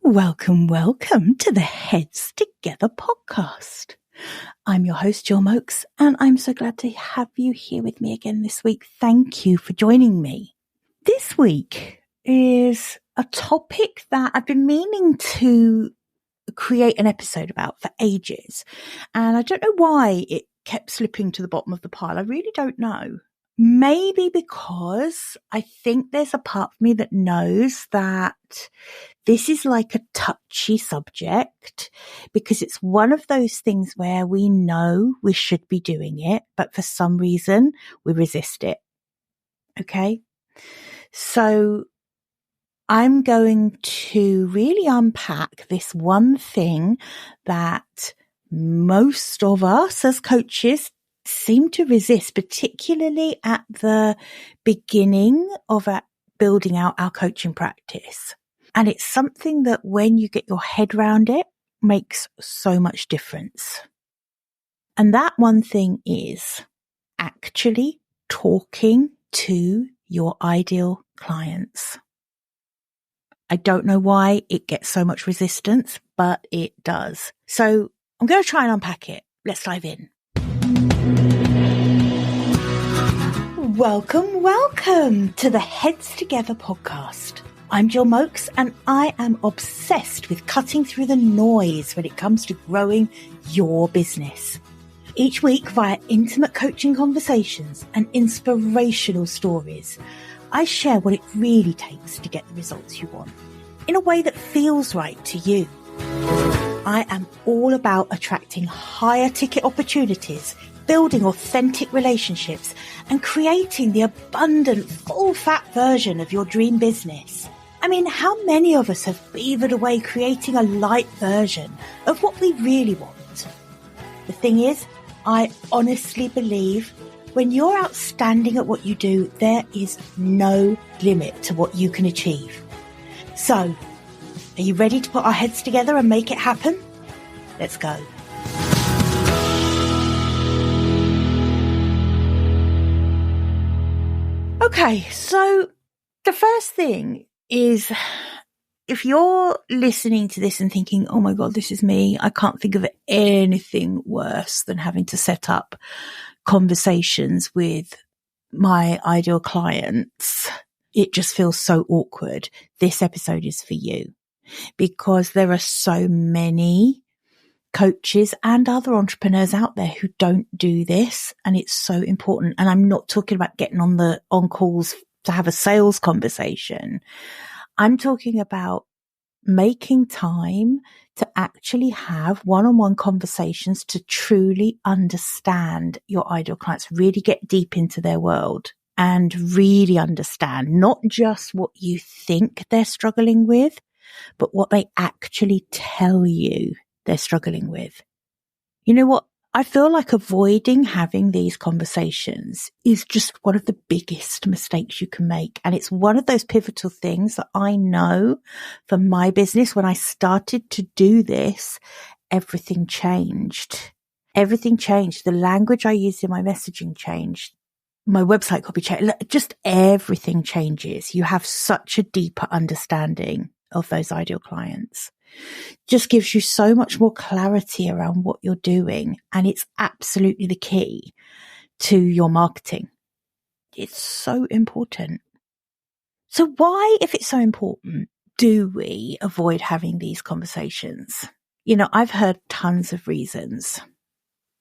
Welcome to the Heads Together podcast. I'm your host, Jill Mokes, and I'm so glad to have you here with me again this week. Thank you for joining me. This week is a topic that I've been meaning to create an episode about for ages, and I don't know why it kept slipping to the bottom of the pile. I really don't know. Maybe because I think there's a part of me that knows that this is like a touchy subject, because it's one of those things where we know we should be doing it, but for some reason we resist it. Okay. So I'm going to really unpack this one thing that most of us as coaches seem to resist, particularly at the beginning of building out our coaching practice. And it's something that when you get your head around it, makes so much difference. And that one thing is actually talking to your ideal clients. I don't know why it gets so much resistance, but it does. So I'm going to try and unpack it. Let's dive in. Welcome to the Heads Together podcast. I'm Jill Mokes, and I am obsessed with cutting through the noise when it comes to growing your business. Each week, via intimate coaching conversations and inspirational stories, I share what it really takes to get the results you want in a way that feels right to you. I am all about attracting higher ticket opportunities, building authentic relationships, and creating the abundant, full-fat version of your dream business. I mean, how many of us have beavered away creating a light version of what we really want? The thing is, I honestly believe when you're outstanding at what you do, there is no limit to what you can achieve. So, are you ready to put our heads together and make it happen? Let's go. Okay, so the first thing is, if you're listening to this and thinking, oh my God, this is me, I can't think of anything worse than having to set up conversations with my ideal clients. It just feels so awkward. This episode is for you, because there are so many coaches and other entrepreneurs out there who don't do this, and it's so important. And I'm not talking about getting on calls to have a sales conversation. I'm talking about making time to actually have one-on-one conversations to truly understand your ideal clients, really get deep into their world and really understand not just what you think they're struggling with, but what they actually tell you they're struggling with. You know what? I feel like avoiding having these conversations is just one of the biggest mistakes you can make. And it's one of those pivotal things that I know for my business. When I started to do this, everything changed. Everything changed. The language I used in my messaging changed. My website copy changed. Just everything changes. You have such a deeper understanding of those ideal clients. Just gives you so much more clarity around what you're doing. And it's absolutely the key to your marketing. It's so important. So why, if it's so important, do we avoid having these conversations? You know, I've heard tons of reasons.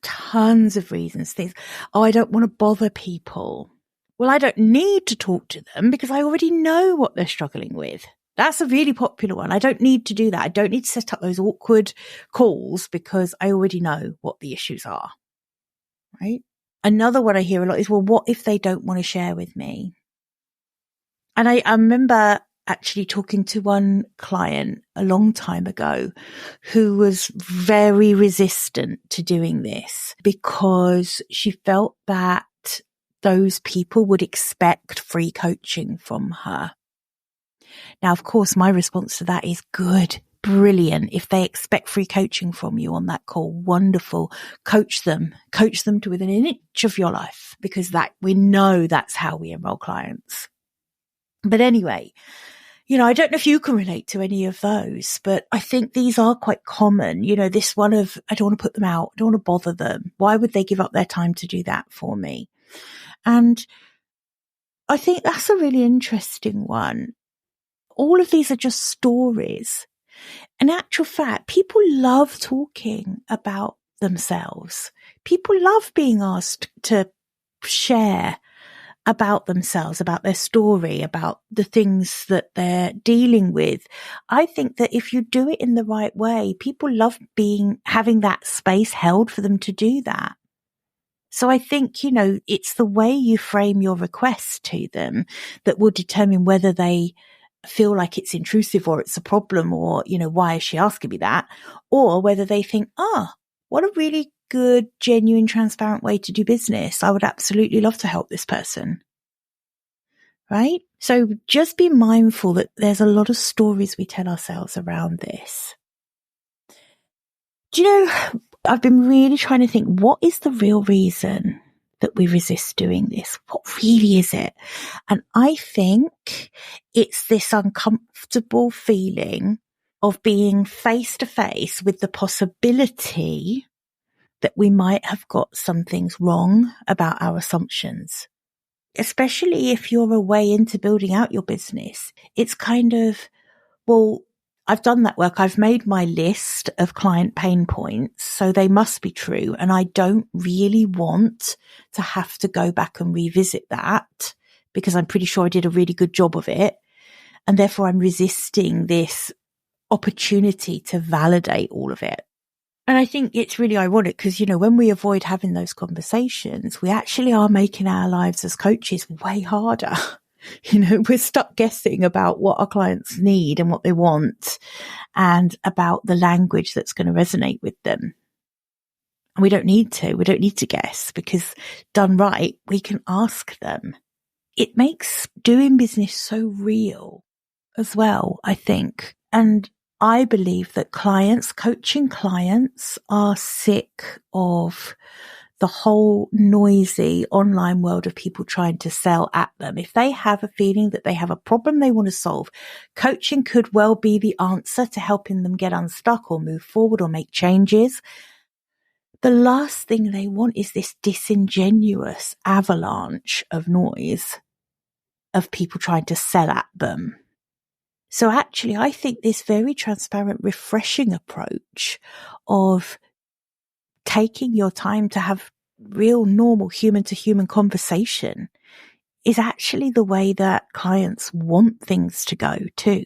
Things, oh, I don't want to bother people. Well, I don't need to talk to them because I already know what they're struggling with. That's a really popular one. I don't need to do that. I don't need to set up those awkward calls because I already know what the issues are, right? Another one I hear a lot is, well, what if they don't want to share with me? And I remember actually talking to one client a long time ago who was very resistant to doing this because she felt that those people would expect free coaching from her. Now, of course, my response to that is good, brilliant. If they expect free coaching from you on that call, wonderful. Coach them to within an inch of your life, because that we know that's how we enroll clients. But anyway, I don't know if you can relate to any of those, but I think these are quite common. This one of, I don't want to put them out. I don't want to bother them. Why would they give up their time to do that for me? And I think that's a really interesting one. All of these are just stories. In actual fact, people love talking about themselves. People love being asked to share about themselves, about their story, about the things that they're dealing with. I think that if you do it in the right way, people love having that space held for them to do that. So I think, it's the way you frame your request to them that will determine whether they feel like it's intrusive or it's a problem or, why is she asking me that? Or whether they think, what a really good, genuine, transparent way to do business. I would absolutely love to help this person. Right? So just be mindful that there's a lot of stories we tell ourselves around this. I've been really trying to think, what is the real reason that we resist doing this? What really is it? And I think it's this uncomfortable feeling of being face to face with the possibility that we might have got some things wrong about our assumptions. Especially if you're a way into building out your business, it's kind of, well, I've done that work. I've made my list of client pain points, so they must be true. And I don't really want to have to go back and revisit that because I'm pretty sure I did a really good job of it. And therefore I'm resisting this opportunity to validate all of it. And I think it's really ironic because, when we avoid having those conversations, we actually are making our lives as coaches way harder. We're stuck guessing about what our clients need and what they want and about the language that's going to resonate with them. And we don't need to. We don't need to guess because done right, we can ask them. It makes doing business so real as well, I think. And I believe that coaching clients are sick of the whole noisy online world of people trying to sell at them. If they have a feeling that they have a problem they want to solve, coaching could well be the answer to helping them get unstuck or move forward or make changes. The last thing they want is this disingenuous avalanche of noise of people trying to sell at them. So actually, I think this very transparent, refreshing approach of taking your time to have real, normal human-to-human conversation is actually the way that clients want things to go too.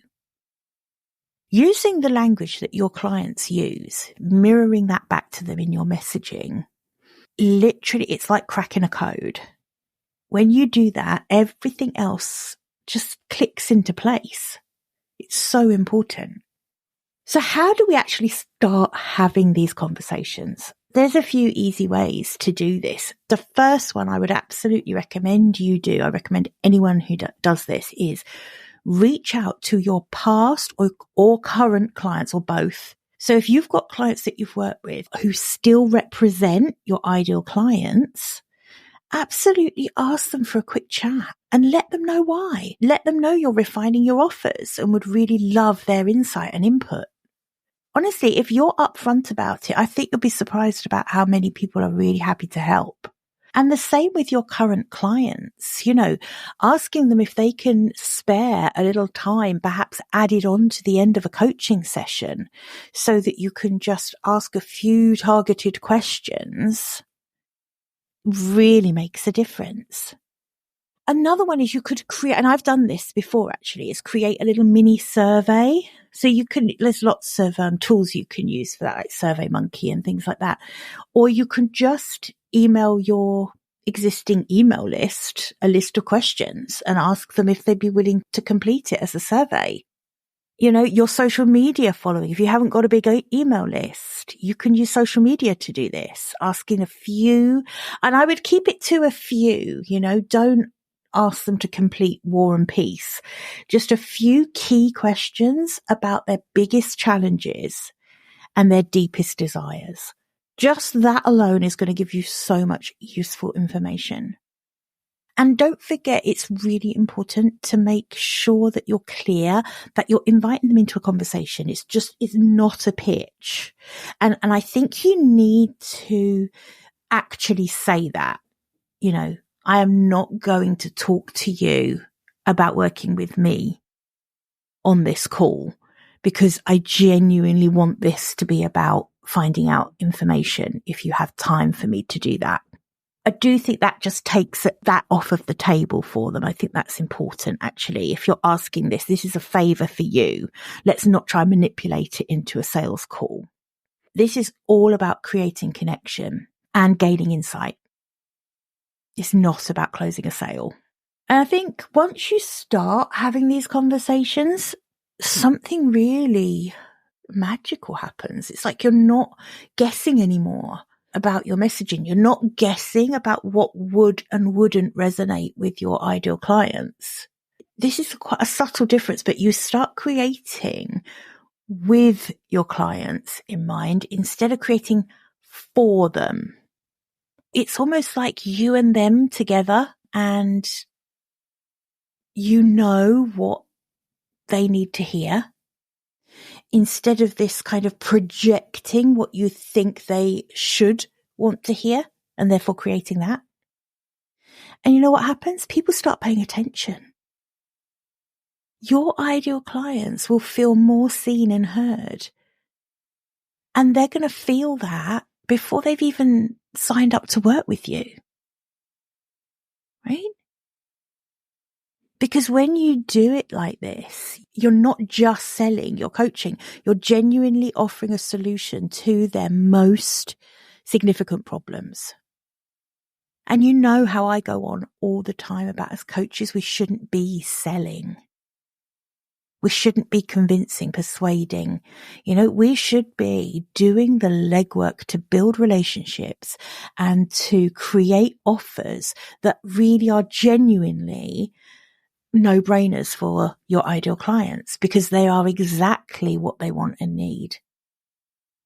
Using the language that your clients use, mirroring that back to them in your messaging, literally, it's like cracking a code. When you do that, everything else just clicks into place. It's so important. So how do we actually start having these conversations? There's a few easy ways to do this. The first one I would absolutely recommend you do, I recommend anyone who does this, is reach out to your past or current clients or both. So if you've got clients that you've worked with who still represent your ideal clients, absolutely ask them for a quick chat and let them know why. Let them know you're refining your offers and would really love their insight and input. Honestly, if you're upfront about it, I think you'll be surprised about how many people are really happy to help. And the same with your current clients, asking them if they can spare a little time, perhaps added on to the end of a coaching session so that you can just ask a few targeted questions really makes a difference. Another one is you could create, and I've done this before actually, is create a little mini survey. So there's lots of tools you can use for that, like SurveyMonkey and things like that. Or you can just email your existing email list a list of questions and ask them if they'd be willing to complete it as a survey. Your social media following. If you haven't got a big email list, you can use social media to do this, asking a few, and I would keep it to a few, don't ask them to complete War and Peace. Just a few key questions about their biggest challenges and their deepest desires. Just that alone is going to give you so much useful information. And don't forget, it's really important to make sure that you're clear that you're inviting them into a conversation. It's not a pitch. And I think you need to actually say that, I am not going to talk to you about working with me on this call because I genuinely want this to be about finding out information if you have time for me to do that. I do think that just takes that off of the table for them. I think that's important, actually. If you're asking this is a favor for you. Let's not try and manipulate it into a sales call. This is all about creating connection and gaining insight. It's not about closing a sale. And I think once you start having these conversations, something really magical happens. It's like you're not guessing anymore about your messaging. You're not guessing about what would and wouldn't resonate with your ideal clients. This is quite a subtle difference, but you start creating with your clients in mind instead of creating for them. It's almost like you and them together, and you know what they need to hear, instead of this kind of projecting what you think they should want to hear and therefore creating that. And you know what happens? People start paying attention. Your ideal clients will feel more seen and heard. And they're going to feel that before they've even signed up to work with you. Right? Because when you do it like this, you're not just selling, you're coaching. You're genuinely offering a solution to their most significant problems. And you know how I go on all the time about, as coaches, we shouldn't be selling. We shouldn't be convincing, persuading. We should be doing the legwork to build relationships and to create offers that really are genuinely no-brainers for your ideal clients, because they are exactly what they want and need.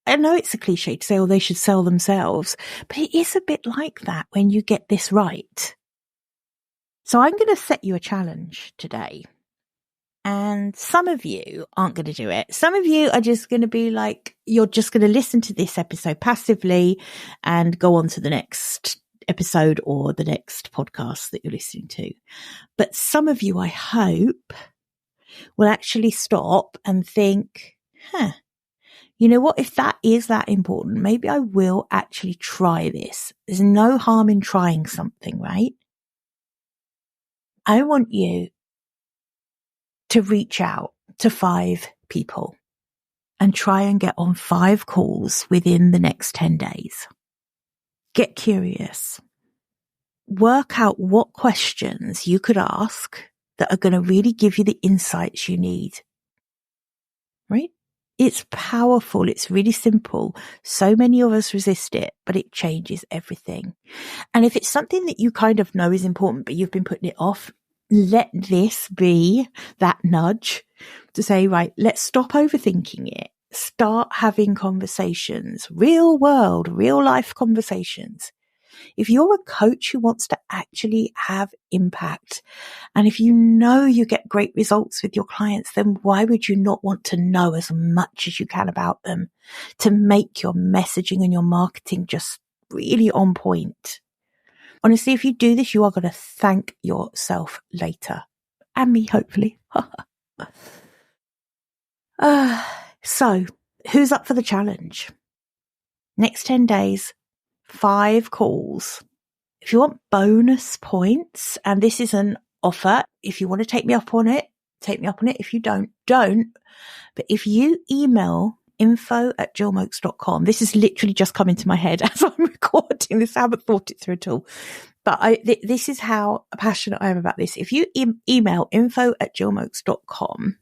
I know it's a cliche to say, they should sell themselves, but it is a bit like that when you get this right. So I'm going to set you a challenge today. And some of you aren't going to do it. Some of you are just going to be like, you're just going to listen to this episode passively and go on to the next episode or the next podcast that you're listening to. But some of you, I hope, will actually stop and think, you know what? If that is that important, maybe I will actually try this. There's no harm in trying something, right? I want you to reach out to 5 people and try and get on 5 calls within the next 10 days. Get curious. Work out what questions you could ask that are going to really give you the insights you need. Right? It's powerful. It's really simple. So many of us resist it, but it changes everything. And if it's something that you kind of know is important, but you've been putting it off, let this be that nudge to say, right, let's stop overthinking it. Start having conversations, real world, real life conversations. If you're a coach who wants to actually have impact, and if you know you get great results with your clients, then why would you not want to know as much as you can about them to make your messaging and your marketing just really on point? Honestly, if you do this, you are going to thank yourself later. And me, hopefully. So, who's up for the challenge? Next 10 days, 5 calls. If you want bonus points, and this is an offer, if you want to take me up on it, take me up on it. If you don't. But if you email info@jillmoakes.com, this is literally just come into my head as I'm recording this. I haven't thought it through at all. But this is how passionate I am about this. If you email info@jillmoakes.com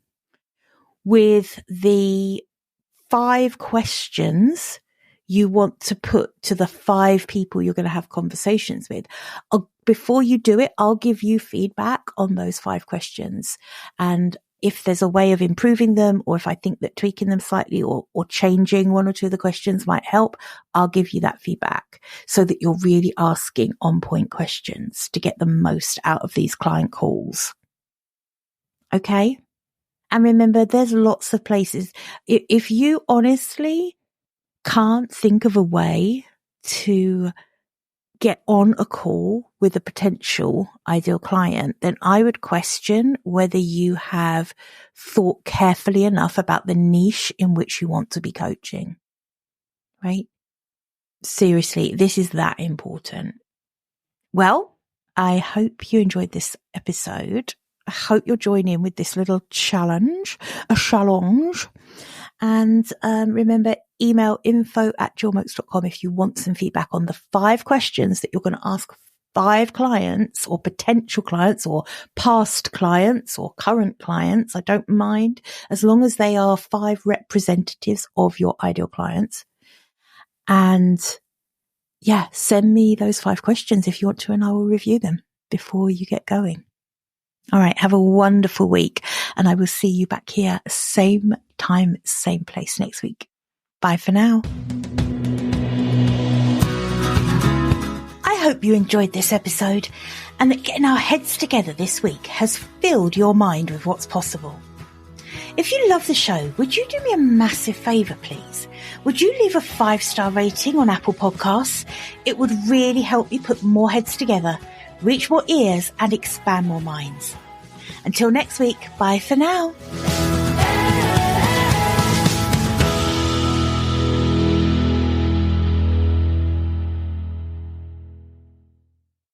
with the 5 questions you want to put to the 5 people you're going to have conversations with, before you do it, I'll give you feedback on those 5 questions. And if there's a way of improving them, or if I think that tweaking them slightly or changing one or two of the questions might help, I'll give you that feedback so that you're really asking on point questions to get the most out of these client calls. Okay. And remember, there's lots of places. If you honestly can't think of a way to get on a call with a potential ideal client, then I would question whether you have thought carefully enough about the niche in which you want to be coaching, right? Seriously, this is that important. Well, I hope you enjoyed this episode. I hope you'll join in with this little challenge. And remember, email info@jillmoakes.com if you want some feedback on the 5 questions that you're going to ask 5 clients or potential clients or past clients or current clients. I don't mind, as long as they are 5 representatives of your ideal clients. And yeah, send me those 5 questions if you want to, and I will review them before you get going. All right. Have a wonderful week, and I will see you back here, same time, same place next week. Bye for now. I hope you enjoyed this episode and that getting our heads together this week has filled your mind with what's possible. If you love the show, would you do me a massive favour, please? Would you leave a 5-star rating on Apple Podcasts? It would really help me put more heads together, reach more ears, and expand more minds. Until next week, bye for now.